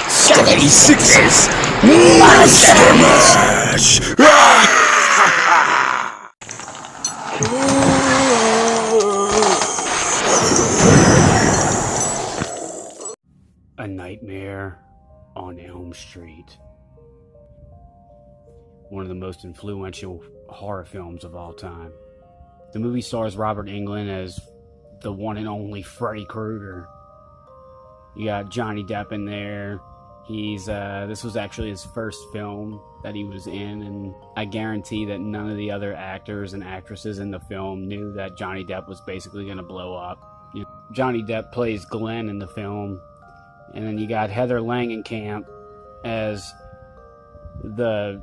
76's Monster Mash! A Nightmare on Elm Street. One of the most influential horror films of all time. The movie stars Robert Englund as the one and only Freddy Krueger. You got Johnny Depp in there. This was actually his first film that he was in, and I guarantee that none of the other actors and actresses in the film knew that Johnny Depp was basically going to blow up. You know, Johnny Depp plays Glenn in the film, and then you got Heather Langenkamp as the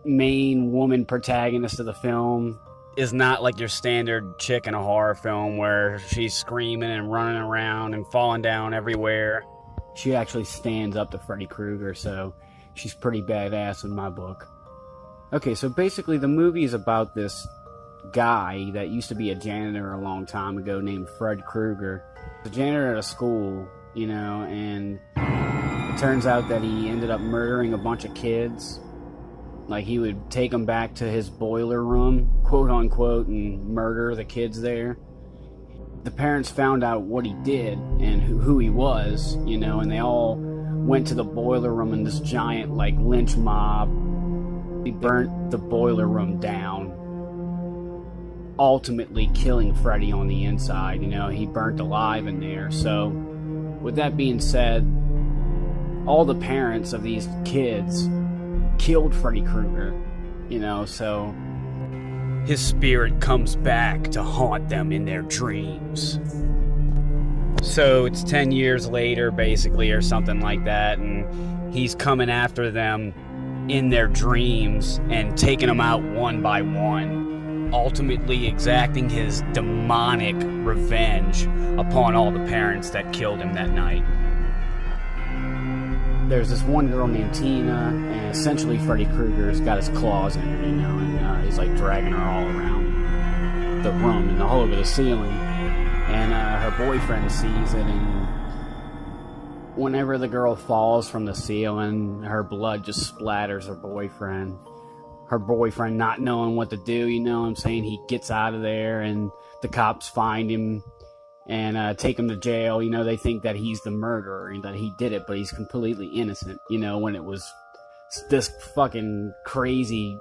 main woman protagonist of the film. Is not like your standard chick in a horror film where she's screaming and running around and falling down everywhere. She actually stands up to Freddy Krueger, so she's pretty badass in my book. Okay, so basically the movie is about this guy that used to be a janitor a long time ago named Fred Krueger. The janitor at a school, you know, and it turns out that he ended up murdering a bunch of kids. Like, he would take them back to his boiler room, quote unquote, and murder the kids there. The parents found out what he did and who he was, you know, and they all went to the boiler room in this giant, like, lynch mob. He burnt the boiler room down, ultimately killing Freddy on the inside. You know, he burnt alive in there. So, with that being said, all the parents of these kids killed Freddy Krueger, you know, so his spirit comes back to haunt them in their dreams. So it's 10 years later, basically, or something like that, and he's coming after them in their dreams and taking them out one by one, ultimately exacting his demonic revenge upon all the parents that killed him that night. There's this one girl named Tina, and essentially Freddy Krueger's got his claws in her, you know, and he's like dragging her all around the room and all over the ceiling. And her boyfriend sees it, and whenever the girl falls from the ceiling, her blood just splatters her boyfriend. Her boyfriend, not knowing what to do, you know what I'm saying, he gets out of there, and the cops find him and take him to jail. You know, they think that he's the murderer and that he did it, but he's completely innocent, you know, when it was this fucking crazy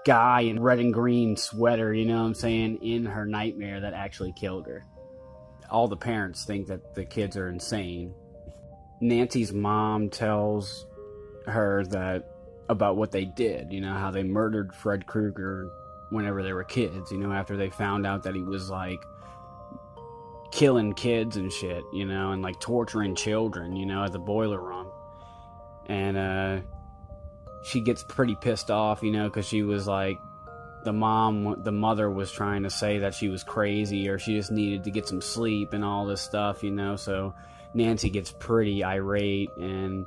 guy in red and green sweater, you know what I'm saying, in her nightmare that actually killed her. All the parents think that the kids are insane. Nancy's mom tells her that about what they did, you know, how they murdered Fred Krueger whenever they were kids, you know, after they found out that he was like killing kids and shit, you know, and like torturing children, you know, at the boiler room. And she gets pretty pissed off, you know, because she was like, the mother was trying to say that she was crazy or she just needed to get some sleep and all this stuff, you know. So Nancy gets pretty irate and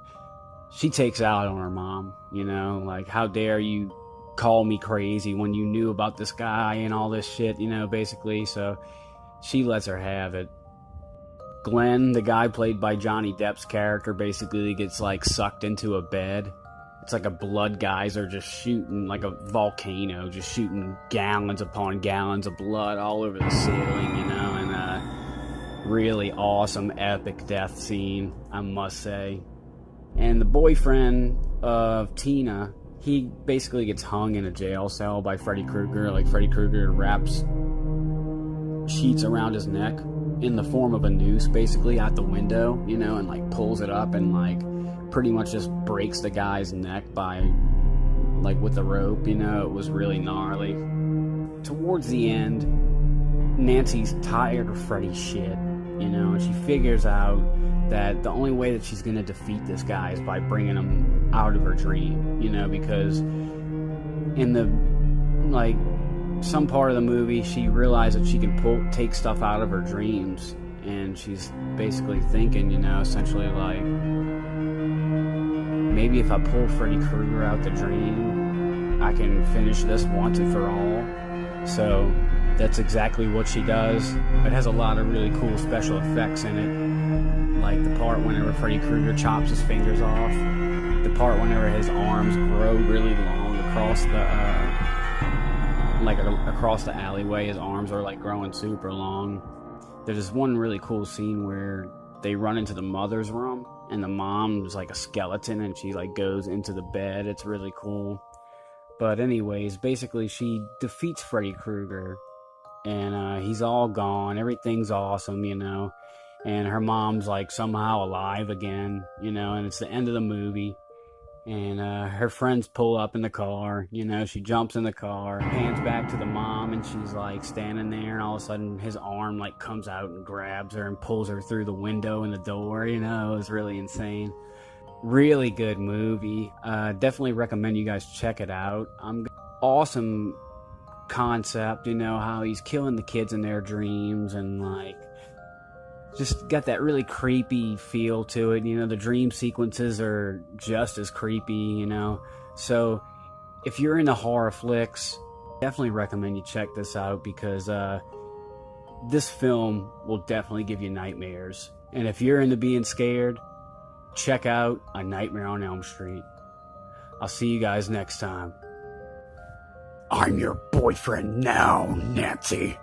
she takes out on her mom, you know, like, how dare you call me crazy when you knew about this guy and all this shit, you know, basically. So she lets her have it. Glenn, the guy played by Johnny Depp's character, basically gets like sucked into a bed. It's like a blood geyser just shooting, like a volcano, just shooting gallons upon gallons of blood all over the ceiling, you know, and really awesome, epic death scene, I must say. And the boyfriend of Tina, he basically gets hung in a jail cell by Freddy Krueger. Like, Freddy Krueger wraps sheets around his neck in the form of a noose, basically, out the window, you know, and like pulls it up and like pretty much just breaks the guy's neck by, like, with the rope, you know. It was really gnarly. Towards the end, Nancy's tired of Freddy's shit, you know, and she figures out that the only way that she's gonna defeat this guy is by bringing him out of her dream, you know, because in the, like, some part of the movie, she realized that she can take stuff out of her dreams, and she's basically thinking, you know, essentially like, maybe if I pull Freddy Krueger out the dream, I can finish this once and for all. So that's exactly what she does. It has a lot of really cool special effects in it. like the part whenever Freddy Krueger chops his fingers off, the part whenever his arms grow really long across the alleyway. His arms are like growing super long. There's this one really cool scene where they run into the mother's room, and the mom's like a skeleton, and she like goes into the bed. It's really cool. But anyways, basically she defeats Freddy Krueger, and he's all gone. Everything's awesome, you know. And her mom's like somehow alive again, you know, and it's the end of the movie. And her friends pull up in the car, you know, she jumps in the car, pans back to the mom, and she's like standing there, and all of a sudden his arm like comes out and grabs her and pulls her through the window and the door, you know. It was really insane. Really good movie. Definitely recommend you guys check it out. Awesome concept, you know, how he's killing the kids in their dreams, and like just got that really creepy feel to it. You know, the dream sequences are just as creepy, you know. So if you're into horror flicks, definitely recommend you check this out, because this film will definitely give you nightmares. And if you're into being scared, check out A Nightmare on Elm Street. I'll see you guys next time. I'm your boyfriend now, Nancy.